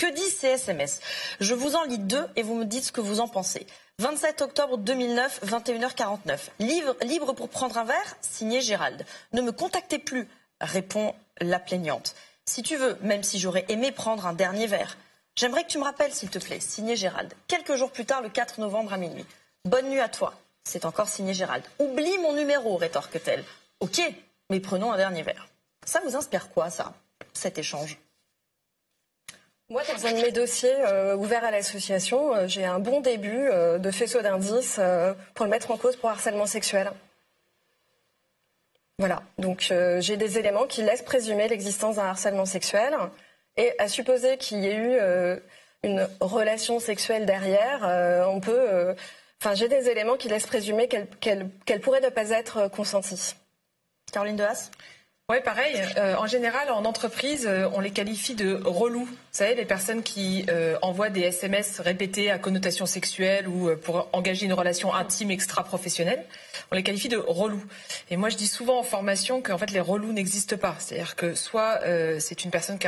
Que disent ces SMS? Je vous en lis deux et vous me dites ce que vous en pensez. 27 octobre 2009, 21h49. Libre pour prendre un verre, signé Gérald. Ne me contactez plus, répond la plaignante. Si tu veux, même si j'aurais aimé prendre un dernier verre. J'aimerais que tu me rappelles, s'il te plaît, signé Gérald. Quelques jours plus tard, le 4 novembre à minuit. Bonne nuit à toi. C'est encore signé Gérald. Oublie mon numéro, rétorque-t-elle. Ok, mais prenons un dernier verre. Ça vous inspire quoi, ça, cet échange? Moi, dans un de mes dossiers ouverts à l'association, j'ai un bon début de faisceau d'indices pour le mettre en cause pour harcèlement sexuel. Voilà, donc j'ai des éléments qui laissent présumer l'existence d'un harcèlement sexuel. Et à supposer qu'il y ait eu une relation sexuelle derrière, on peut... j'ai des éléments qui laissent présumer qu'elle pourrait ne pas être consentie. Caroline Dehaas? Oui, pareil. En général, en entreprise, on les qualifie de relous. Vous savez, les personnes qui envoient des SMS répétés à connotation sexuelle ou pour engager une relation intime extra-professionnelle, on les qualifie de relous. Et moi, je dis souvent en formation qu'en fait, les relous n'existent pas. C'est-à-dire que soit c'est une personne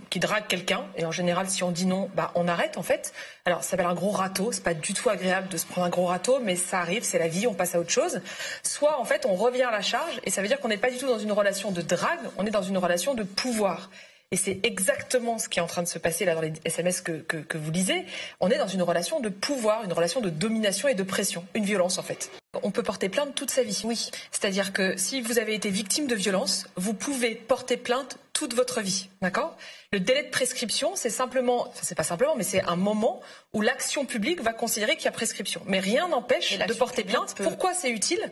qui drague quelqu'un, et en général, si on dit non, on arrête en fait. Alors, ça s'appelle un gros râteau. C'est pas du tout agréable de se prendre un gros râteau, mais ça arrive, c'est la vie, on passe à autre chose. Soit en fait, on revient à la charge, et ça veut dire qu'on n'est pas du tout dans une relation de drague, on est dans une relation de pouvoir. Et c'est exactement ce qui est en train de se passer là dans les SMS que vous lisez. On est dans une relation de pouvoir, une relation de domination et de pression, une violence en fait. On peut porter plainte toute sa vie. Oui. C'est-à-dire que si vous avez été victime de violence, vous pouvez porter plainte toute votre vie, d'accord? Le délai de prescription, c'est pas simplement, mais c'est un moment où l'action publique va considérer qu'il y a prescription. Mais rien n'empêche de porter plainte. Pourquoi c'est utile?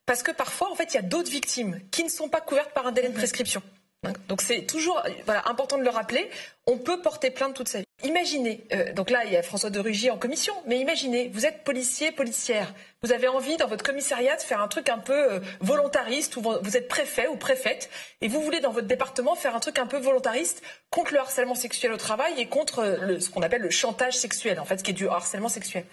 Parce que parfois, en fait, il y a d'autres victimes qui ne sont pas couvertes par un délai de prescription. Donc c'est toujours important de le rappeler, on peut porter plainte toute sa vie. Imaginez, donc là il y a François de Rugy en commission, mais imaginez, vous êtes policier, policière, vous avez envie dans votre commissariat de faire un truc un peu volontariste, ou vous êtes préfet ou préfète, et vous voulez dans votre département faire un truc un peu volontariste contre le harcèlement sexuel au travail et contre ce qu'on appelle le chantage sexuel, en fait, ce qui est du harcèlement sexuel.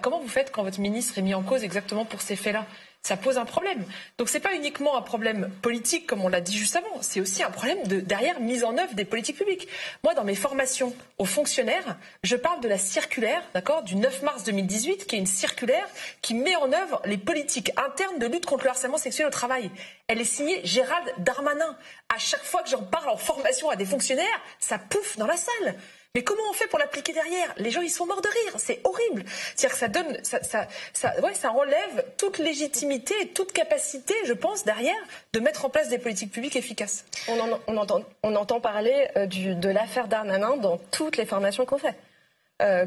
Comment vous faites quand votre ministre est mis en cause exactement pour ces faits-là? Ça pose un problème. Donc c'est pas uniquement un problème politique, comme on l'a dit juste avant, c'est aussi un problème de derrière mise en œuvre des politiques publiques. Moi, dans mes formations aux fonctionnaires, je parle de la circulaire, d'accord, du 9 mars 2018, qui est une circulaire qui met en œuvre les politiques internes de lutte contre le harcèlement sexuel au travail. Elle est signée Gérald Darmanin. À chaque fois que j'en parle en formation à des fonctionnaires, ça pouffe dans la salle. Mais comment on fait pour l'appliquer derrière? Les gens, ils sont morts de rire. C'est horrible. C'est-à-dire que ça enlève toute légitimité et toute capacité, je pense, derrière, de mettre en place des politiques publiques efficaces. On entend parler de l'affaire Darmanin dans toutes les formations qu'on fait.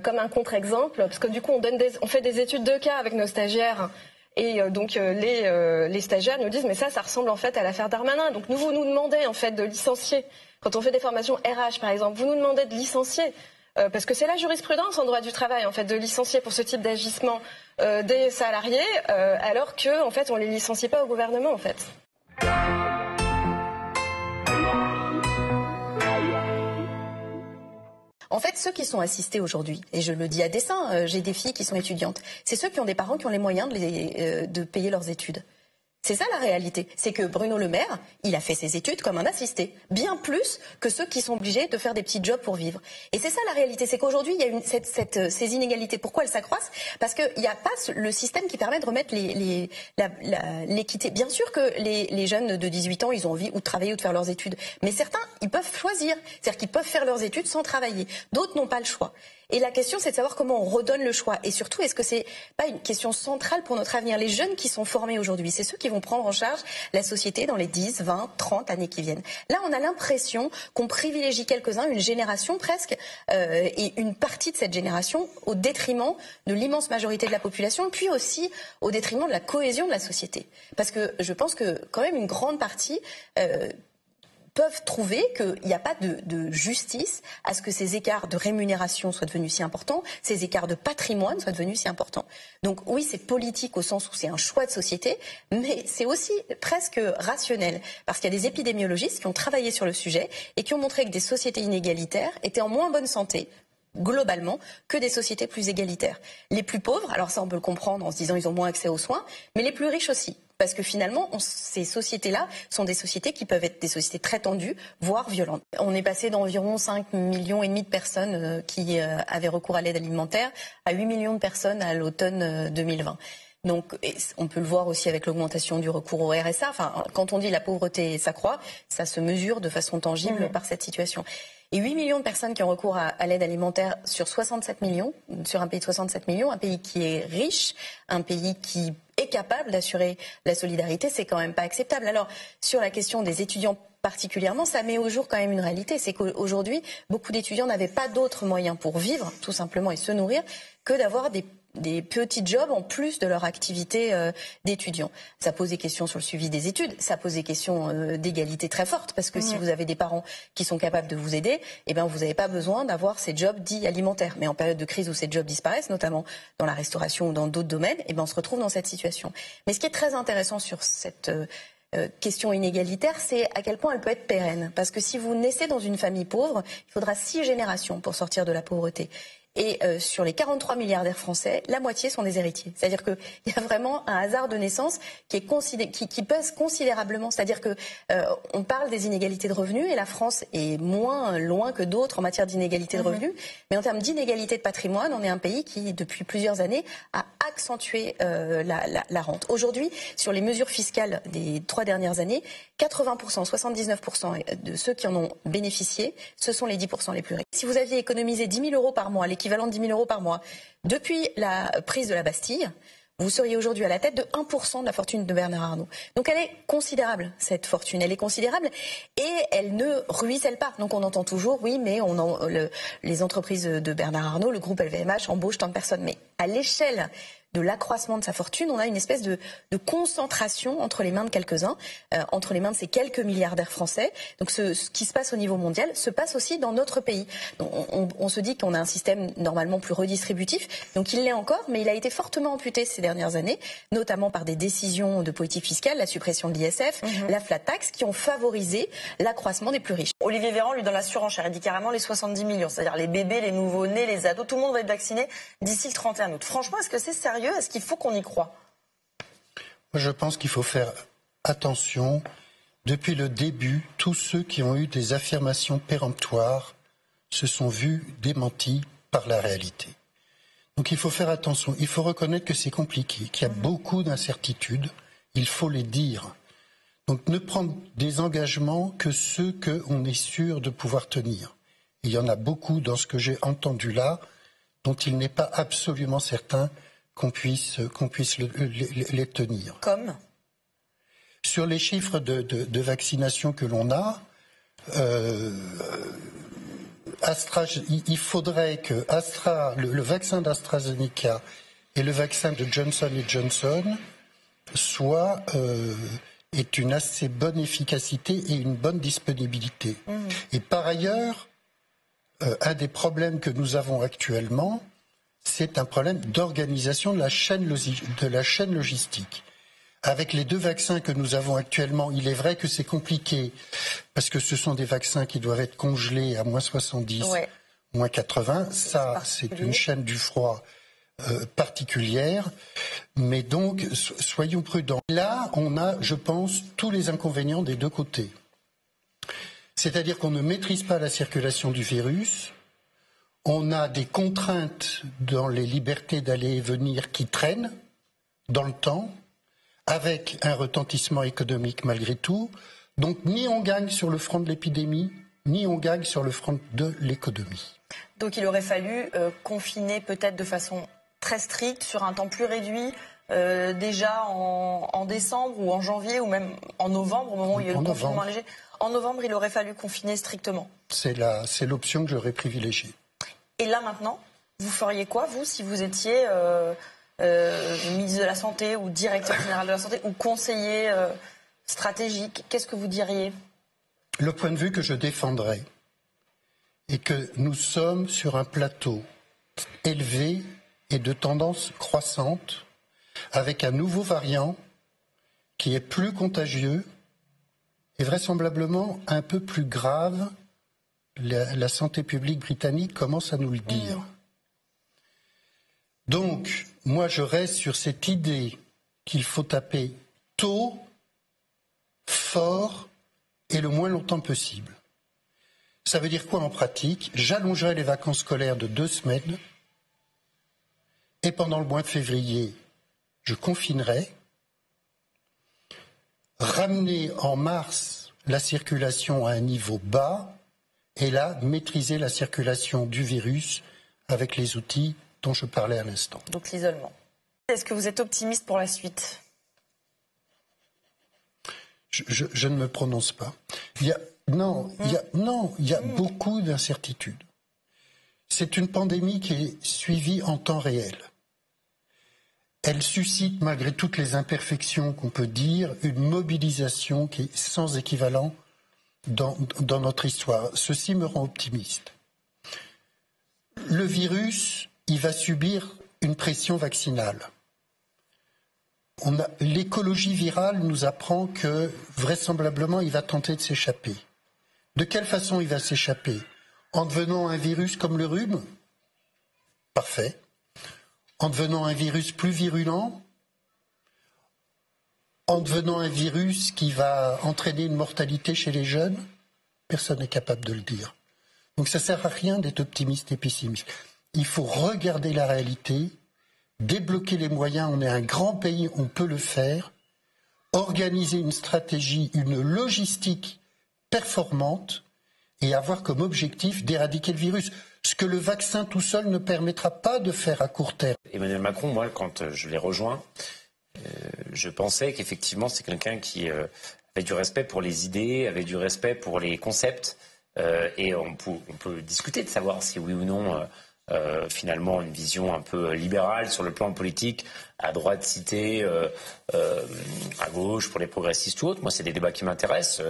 Comme un contre-exemple, parce que du coup, on fait des études de cas avec nos stagiaires. Et donc les stagiaires nous disent mais ça ressemble en fait à l'affaire Darmanin. Donc vous nous demandez en fait de licencier. Quand on fait des formations RH par exemple, vous nous demandez de licencier parce que c'est la jurisprudence en droit du travail en fait de licencier pour ce type d'agissement des salariés alors que en fait on les licencie pas au gouvernement en fait. En fait, ceux qui sont assistés aujourd'hui, et je le dis à dessein, j'ai des filles qui sont étudiantes, c'est ceux qui ont des parents qui ont les moyens de payer leurs études. C'est ça la réalité. C'est que Bruno Le Maire, il a fait ses études comme un assisté. Bien plus que ceux qui sont obligés de faire des petits jobs pour vivre. Et c'est ça la réalité. C'est qu'aujourd'hui, il y a ces inégalités. Pourquoi elles s'accroissent? Parce qu'il n'y a pas le système qui permet de remettre l'équité. Bien sûr que les jeunes de 18 ans, ils ont envie ou de travailler ou de faire leurs études. Mais certains, ils peuvent choisir. C'est-à-dire qu'ils peuvent faire leurs études sans travailler. D'autres n'ont pas le choix. Et la question, c'est de savoir comment on redonne le choix. Et surtout, est-ce que c'est pas une question centrale pour notre avenir? Les jeunes qui sont formés aujourd'hui, c'est ceux qui vont prendre en charge la société dans les 10, 20, 30 années qui viennent. Là, on a l'impression qu'on privilégie quelques-uns, une génération presque, et une partie de cette génération au détriment de l'immense majorité de la population, puis aussi au détriment de la cohésion de la société. Parce que je pense que quand même une grande partie peuvent trouver qu'il n'y a pas de justice à ce que ces écarts de rémunération soient devenus si importants, ces écarts de patrimoine soient devenus si importants. Donc oui, c'est politique au sens où c'est un choix de société, mais c'est aussi presque rationnel, parce qu'il y a des épidémiologistes qui ont travaillé sur le sujet et qui ont montré que des sociétés inégalitaires étaient en moins bonne santé, globalement que des sociétés plus égalitaires. Les plus pauvres, alors ça on peut le comprendre en se disant ils ont moins accès aux soins, mais les plus riches aussi. Parce que finalement, ces sociétés-là sont des sociétés qui peuvent être des sociétés très tendues, voire violentes. On est passé d'environ 5,5 millions de personnes qui avaient recours à l'aide alimentaire à 8 millions de personnes à l'automne 2020. Donc, on peut le voir aussi avec l'augmentation du recours au RSA. Enfin, quand on dit la pauvreté s'accroît, ça se mesure de façon tangible par cette situation. Et 8 millions de personnes qui ont recours à l'aide alimentaire sur 67 millions, sur un pays de 67 millions, un pays qui est riche, un pays qui est capable d'assurer la solidarité, c'est quand même pas acceptable. Alors, sur la question des étudiants particulièrement, ça met au jour quand même une réalité. C'est qu'aujourd'hui, beaucoup d'étudiants n'avaient pas d'autres moyens pour vivre, tout simplement, et se nourrir, que d'avoir des petits jobs en plus de leur activité d'étudiants. Ça pose des questions sur le suivi des études, ça pose des questions d'égalité très fortes, parce que si vous avez des parents qui sont capables de vous aider, eh ben vous n'avez pas besoin d'avoir ces jobs dits alimentaires. Mais en période de crise où ces jobs disparaissent, notamment dans la restauration ou dans d'autres domaines, eh ben on se retrouve dans cette situation. Mais ce qui est très intéressant sur cette question inégalitaire, c'est à quel point elle peut être pérenne. Parce que si vous naissez dans une famille pauvre, il faudra 6 générations pour sortir de la pauvreté. Et sur les 43 milliardaires français, la moitié sont des héritiers. C'est-à-dire qu'il y a vraiment un hasard de naissance qui pèse considérablement. C'est-à-dire que on parle des inégalités de revenus et la France est moins loin que d'autres en matière d'inégalité de revenus. Mais en termes d'inégalité de patrimoine, on est un pays qui, depuis plusieurs années, a accentué la rente. Aujourd'hui, sur les mesures fiscales des 3 dernières années, 80%, 79% de ceux qui en ont bénéficié, ce sont les 10% les plus riches. Si vous aviez économisé 10 000 euros par mois, l'équivalent de 10 000 euros par mois, depuis la prise de la Bastille, vous seriez aujourd'hui à la tête de 1% de la fortune de Bernard Arnault. Donc elle est considérable, cette fortune. Elle est considérable et elle ne ruisselle pas. Donc on entend toujours, oui, mais les entreprises de Bernard Arnault, le groupe LVMH, embauchent tant de personnes. Mais à l'échelle de l'accroissement de sa fortune, on a une espèce de concentration entre les mains de quelques-uns, entre les mains de ces quelques milliardaires français. Donc ce qui se passe au niveau mondial se passe aussi dans notre pays. Donc, on se dit qu'on a un système normalement plus redistributif, donc il l'est encore, mais il a été fortement amputé ces dernières années, notamment par des décisions de politique fiscale, la suppression de l'ISF, la flat tax, qui ont favorisé l'accroissement des plus riches. Olivier Véran, lui, dans la surenchère, il dit carrément les 70 millions, c'est-à-dire les bébés, les nouveau-nés, les ados, tout le monde va être vacciné d'ici le 31 août. Franchement, est-ce que c'est sérieux ? Est-ce qu'il faut qu'on y croie ? Moi, je pense qu'il faut faire attention. Depuis le début, tous ceux qui ont eu des affirmations péremptoires se sont vus démentis par la réalité. Donc il faut faire attention. Il faut reconnaître que c'est compliqué, qu'il y a beaucoup d'incertitudes. Il faut les dire. Donc ne prendre des engagements que ceux qu'on est sûr de pouvoir tenir. Il y en a beaucoup dans ce que j'ai entendu là, dont il n'est pas absolument certain qu'on puisse les tenir. Comme ? Sur les chiffres de vaccination que l'on a, il faudrait que le vaccin d'AstraZeneca et le vaccin de Johnson & Johnson aient une assez bonne efficacité et une bonne disponibilité. Et par ailleurs, un des problèmes que nous avons actuellement, c'est un problème d'organisation de la chaîne logistique. Avec les 2 vaccins que nous avons actuellement, il est vrai que c'est compliqué, parce que ce sont des vaccins qui doivent être congelés à moins 70, moins 80. Ça, c'est une chaîne du froid particulière. Mais donc, soyons prudents. Là, on a, je pense, tous les inconvénients des 2 côtés. C'est-à-dire qu'on ne maîtrise pas la circulation du virus. On a des contraintes dans les libertés d'aller et venir qui traînent dans le temps, avec un retentissement économique malgré tout. Donc ni on gagne sur le front de l'épidémie, ni on gagne sur le front de l'économie. Donc il aurait fallu confiner peut-être de façon très stricte, sur un temps plus réduit, déjà en décembre ou en janvier ou même en novembre, au moment où il y a eu le confinement léger. En novembre, il aurait fallu confiner strictement. C'est l'option que j'aurais privilégiée. Et là maintenant, vous feriez quoi, vous, si vous étiez ministre de la Santé ou directeur général de la Santé ou conseiller stratégique? Qu'est-ce que vous diriez? Le point de vue que je défendrais est que nous sommes sur un plateau élevé et de tendance croissante avec un nouveau variant qui est plus contagieux et vraisemblablement un peu plus grave la santé publique britannique commence à nous le dire. Donc, moi, je reste sur cette idée qu'il faut taper tôt, fort et le moins longtemps possible. Ça veut dire quoi en pratique? J'allongerai les vacances scolaires de 2 semaines et pendant le mois de février, je confinerai. Ramener en mars la circulation à un niveau bas et là, maîtriser la circulation du virus avec les outils dont je parlais à l'instant. Donc l'isolement. Est-ce que vous êtes optimiste pour la suite? Je ne me prononce pas. Il y a beaucoup d'incertitudes. C'est une pandémie qui est suivie en temps réel. Elle suscite, malgré toutes les imperfections qu'on peut dire, une mobilisation qui est sans équivalent dans notre histoire. Ceci me rend optimiste. Le virus, il va subir une pression vaccinale. L'écologie virale nous apprend que, vraisemblablement, il va tenter de s'échapper. De quelle façon il va s'échapper? En devenant un virus comme le rhume? Parfait. En devenant un virus plus virulent? En devenant un virus qui va entraîner une mortalité chez les jeunes? Personne n'est capable de le dire. Donc ça ne sert à rien d'être optimiste et pessimiste. Il faut regarder la réalité, débloquer les moyens. On est un grand pays, on peut le faire. Organiser une stratégie, une logistique performante et avoir comme objectif d'éradiquer le virus. Ce que le vaccin tout seul ne permettra pas de faire à court terme. Emmanuel Macron, moi, quand je l'ai rejoint, je pensais qu'effectivement c'est quelqu'un qui avait du respect pour les idées, avait du respect pour les concepts. Et on peut discuter de savoir si oui ou non, finalement, une vision un peu libérale sur le plan politique, à droite citée, à gauche pour les progressistes ou autres. Moi, c'est des débats qui m'intéressent.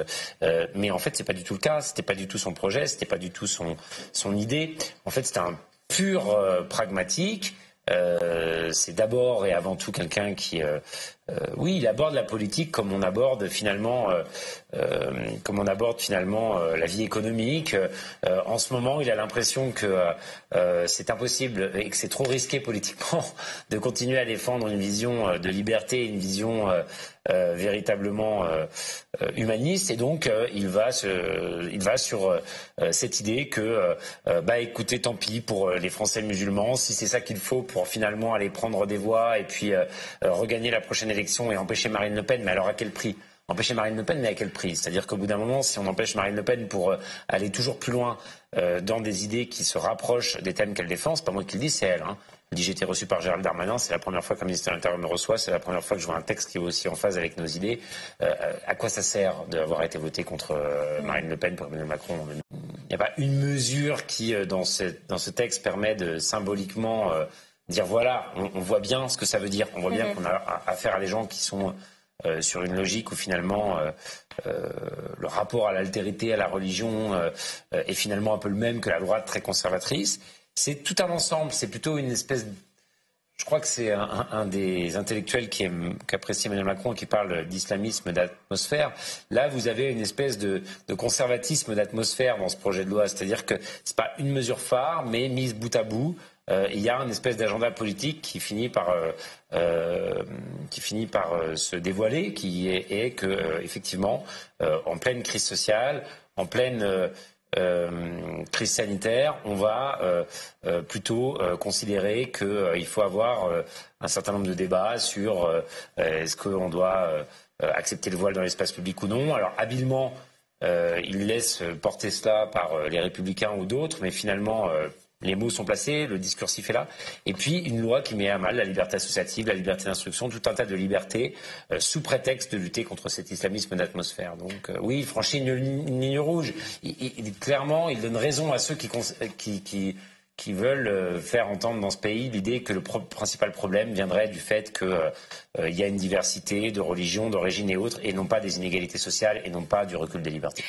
Mais en fait, c'est pas du tout le cas. C'était pas du tout son projet. C'était pas du tout son idée. En fait, c'était un pur pragmatique. C'est d'abord et avant tout quelqu'un qui, oui, il aborde la politique comme on aborde finalement, la vie économique. En ce moment, il a l'impression que c'est impossible et que c'est trop risqué politiquement de continuer à défendre une vision de liberté, une vision véritablement humaniste, et donc il va sur cette idée que écoutez, tant pis pour les Français musulmans, si c'est ça qu'il faut pour finalement aller prendre des voix et puis regagner la prochaine élection et empêcher Marine Le Pen. Mais alors à quel prix? Empêcher Marine Le Pen, mais à quel prix? C'est-à-dire qu'au bout d'un moment, si on empêche Marine Le Pen pour aller toujours plus loin dans des idées qui se rapprochent des thèmes qu'elle défend, c'est pas moi qui le dis, c'est elle. Elle dit: j'ai été reçu par Gérald Darmanin, c'est la première fois qu'un ministre de l'Intérieur me reçoit, c'est la première fois que je vois un texte qui est aussi en phase avec nos idées. À quoi ça sert d'avoir été voté contre Marine Le Pen pour Emmanuel Macron? Il n'y a pas une mesure qui, dans ce texte, permet de symboliquement dire voilà, on voit bien ce que ça veut dire. On voit bien qu'on a affaire à des gens qui sont sur une logique où finalement le rapport à l'altérité, à la religion est finalement un peu le même que la droite très conservatrice. C'est tout un ensemble, c'est plutôt une espèce... Je crois que c'est un des intellectuels qui apprécie Emmanuel Macron et qui parle d'islamisme d'atmosphère. Là, vous avez une espèce de conservatisme d'atmosphère dans ce projet de loi. C'est-à-dire que c'est pas une mesure phare, mais mise bout à bout. Il y a une espèce d'agenda politique qui finit par se dévoiler, qui est que, effectivement, en pleine crise sociale, en pleine... crise sanitaire, on va plutôt considérer qu'il faut avoir un certain nombre de débats sur est-ce qu'on doit accepter le voile dans l'espace public ou non. Alors habilement, il laisse porter cela par les Républicains ou d'autres, mais finalement les mots sont placés, le discursif est là. Et puis une loi qui met à mal la liberté associative, la liberté d'instruction, tout un tas de libertés sous prétexte de lutter contre cet islamisme d'atmosphère. Donc oui, il franchit une ligne rouge. Clairement, il donne raison à ceux qui veulent faire entendre dans ce pays l'idée que le principal problème viendrait du fait qu'il y a une diversité de religions, d'origines et autres, et non pas des inégalités sociales et non pas du recul des libertés.